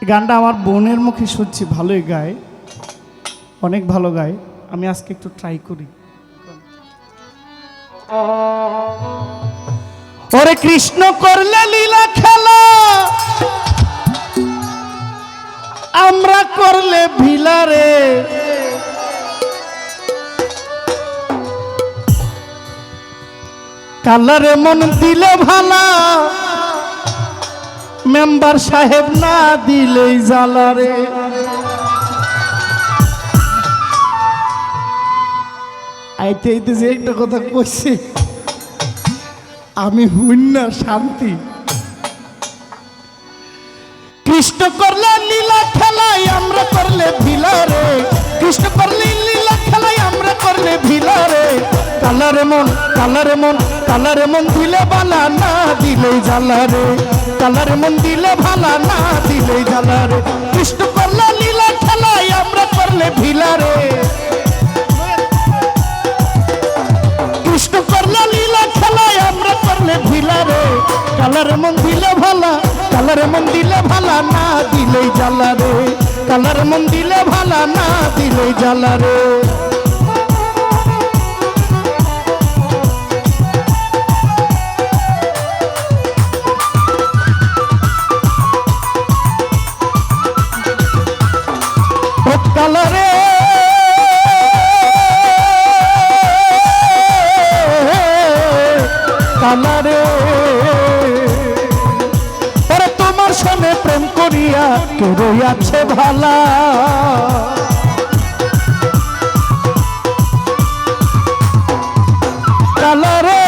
গানটা আমার বোনের মুখে শুনছি, ভালোই গায়, অনেক ভালো গায়। আমি আজকে একটু ট্রাই করি। ওরে কৃষ্ণ করলে লীলা খেলা, আমরা করলে ভিলারে, কালারে মন দিলে ভালা, মেম্বার সাহেব না দিলেই জ্বালারে। আইতে আইতে যে একটা কথা কইছে আমি হইন না শান্তি। কৃষ্ণ করলে লীলা খেলাই, আমরা করলে ভিলারে, কৃষ্ণ করলে লীলা খেলাই, আমরা করলে ভিলারে, কালারে মন কালারে মন কালারে মন দিলে বালা, না দিলেই জ্বালারে, কালারে মন দিলে ভালা, না দিলেই জ্বালারে। কৃষ্ণ করলে লীলা খেলাই, আমরা করলে ভিলারে, কৃষ্ণ করলে লীলা খেলাই, আমরা করলে ভিলারে, কালারে মন দিলে ভালা, কালারে মন দিলে ভালা, না দিলেই জ্বালারে, কালারে মন দিলে ভালা, না দিলেই জ্বালারে। কালারে কালারে ওরে তোমার সঙ্গে প্রেম করিয়া কে রইয়াছে ভালা, কালারে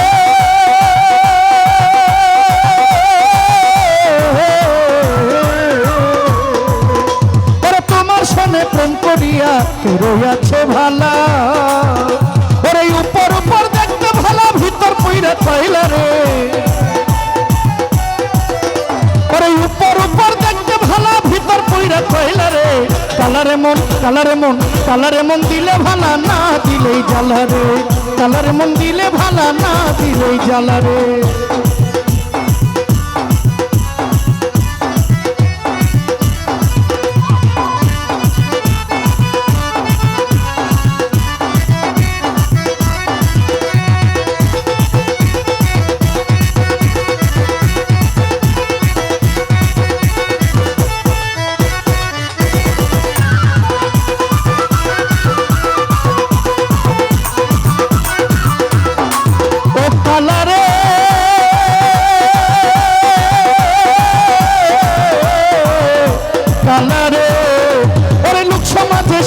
ওরে তোমার সঙ্গে প্রেম করিয়া কে রইয়াছে ভালা। ওরে উপর উপর দেখতে ভালা, ভিতর পইরা কইলা রে, ওরে উপর উপর দেখতে ভালা, ভিতর পইরা কইলা রে, কালারে মন কালারে মন কালারে মন দিলে ভালা, না দিলেই জ্বালারে, কালারে মন দিলে ভালা, না দিলেই জ্বালারে।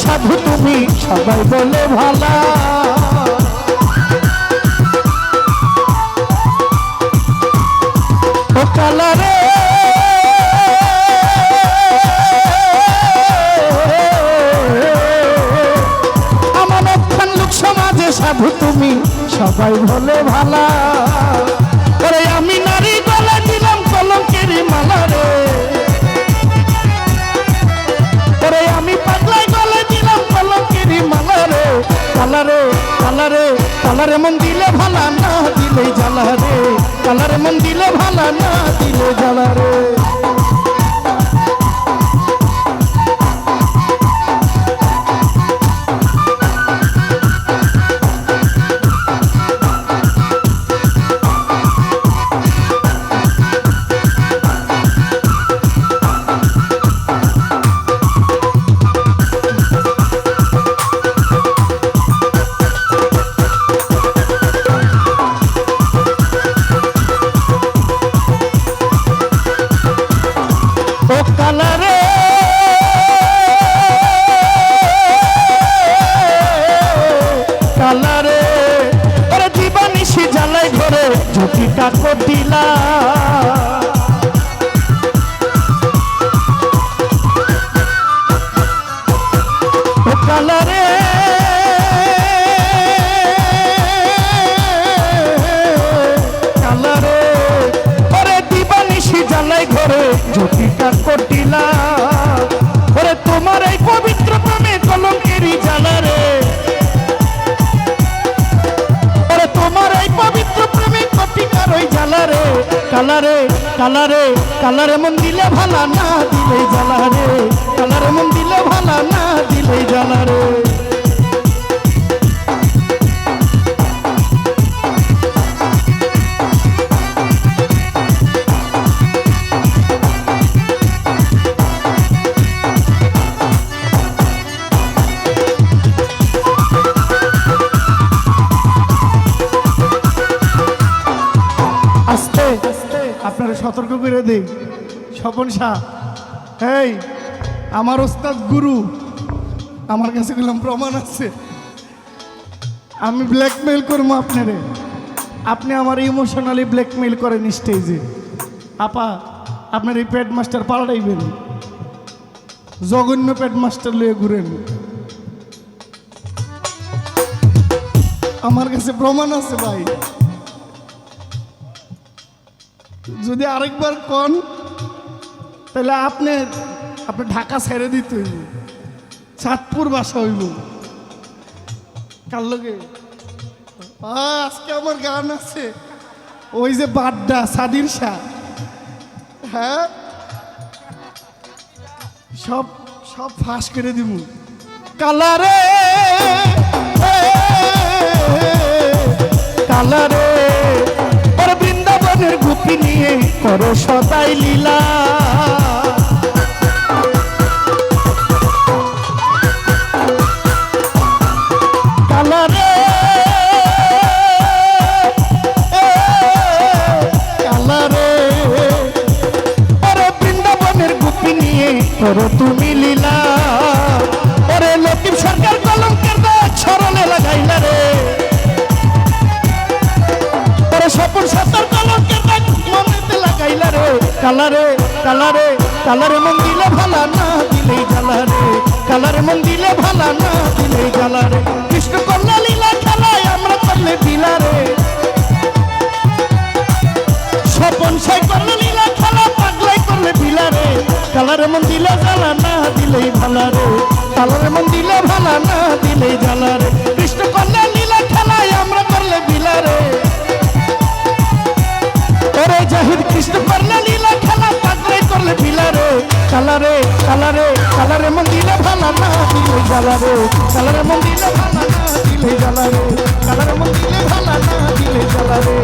সাধু তুমি সবাই বলে ভালা, ও কালারে আমার একখান লোক সমাজে সাধু তুমি সবাই বলে ভালা। ওরে আমি নারী গলা দিলাম কলঙ্কের মালা রে, ওরে আমি পাগলাই গলা দিলাম কলঙ্কের মালা রে, কালারে কালারে কালারে মন দিলে ভালা, না দিলে জ্বালারে, কালারে মন দিলে ভালা, না দিলে জ্বালারে। কালারে কালারে ওরে জীবনিশি জ্বালাই ঘরে ঝুঁকি কাকর দিলা, কালারে কালারে ওরে জীবনিশি জ্বালাই ঘরে ঝুঁকি কাকর দিলা। ওরে তোমার এই পবিত্র প্রেমে কলঙ্কেরই জ্বালারে, কালারে কালারে মন দিলে ভালা না দিলে জ্বালা রে কালারে মন দিলে ভালা না দিলে জ্বালা রে আস্তে আপনারা সতর্ক করে দিই স্বপন শাহ এই আমার ওস্তাদ গুরু আমার কাছে গেলাম প্রমাণ আছে আমি ব্ল্যাকমেল করবো আপনারে আপনি আমার ইমোশনালি ব্ল্যাকমেল করেন স্টেজে আপা আপনার এই প্যাড মাস্টার পাল্টাইবেন জঘন্য প্যাড মাস্টার লয়ে ঘুরেন আমার কাছে প্রমাণ আছে ভাই যদি আরেকবার কন তাহলে আপনি ঢাকা ছেড়ে দিতে হইব চাঁদপুর বাসা হইব কার লগে আজকে আমার গান আছে ওই যে বাড্ডা সাদির শাহ হ্যাঁ সব সব ফাঁস করে দিব কালারে কালারে বৃন্দাবনের গুপি নিয়ে করো সদাই লীলা কালারে কালারে ওরে বৃন্দাবনের গুপি নিয়ে করো তুমি লীলা ওরে লতিফ সরকার কলঙ্কের দাগ ছড়লে লাগাইলা রে স্বপন সাঁতার কলঙ্কের দাগ মনেতে লাগাইলা রে কালারে কালারে কালারে মন দিলে ভালা না দিলেই জ্বালা রে কালারে মন দিলে ভালা না দিলেই জ্বালা রে কৃষ্ণ কন্যা লীলা খেলায় আমরা করলে দিলা রে স্বপন সাই করলে লীলা খেলা পাগলাই করলে দিলা রে কালারে মন দিলে জ্বালা না দিলেই ভালা রে কালারে মন দিলে ভালা না দিলেই জ্বালা রে কৃষ্ণ কন্যা লীলা খেলায় আমরা করলে দিলা রে ওরে জাহিদ কৃষ্ণ করলে লীলা খেলা পাগলাই করলে দিলা রে কালারে কালারে কালারে মন দিলে ভালা না দিলে জ্বালা রে কালারে মন দিলে ভালা না দিলে জ্বালা রে কালারে মন দিলে ভালা না দিলে জ্বালা রে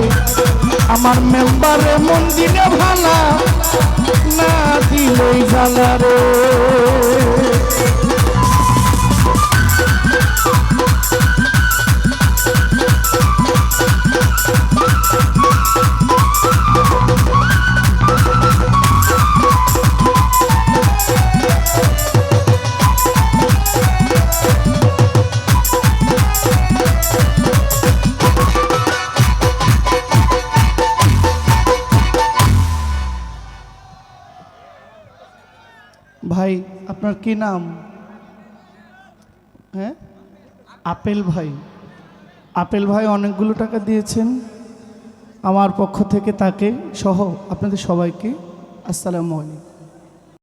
আমার মেম্বারে মন দিলে ভালা না দিলে জ্বালা রে ভাই আপনার কি নাম হ্যাঁ আপেল ভাই আপেল ভাই অনেকগুলো টাকা দিয়েছেন আমার পক্ষ থেকে তাকে সহ আপনাদের সবাইকে আসসালামু আলাইকুম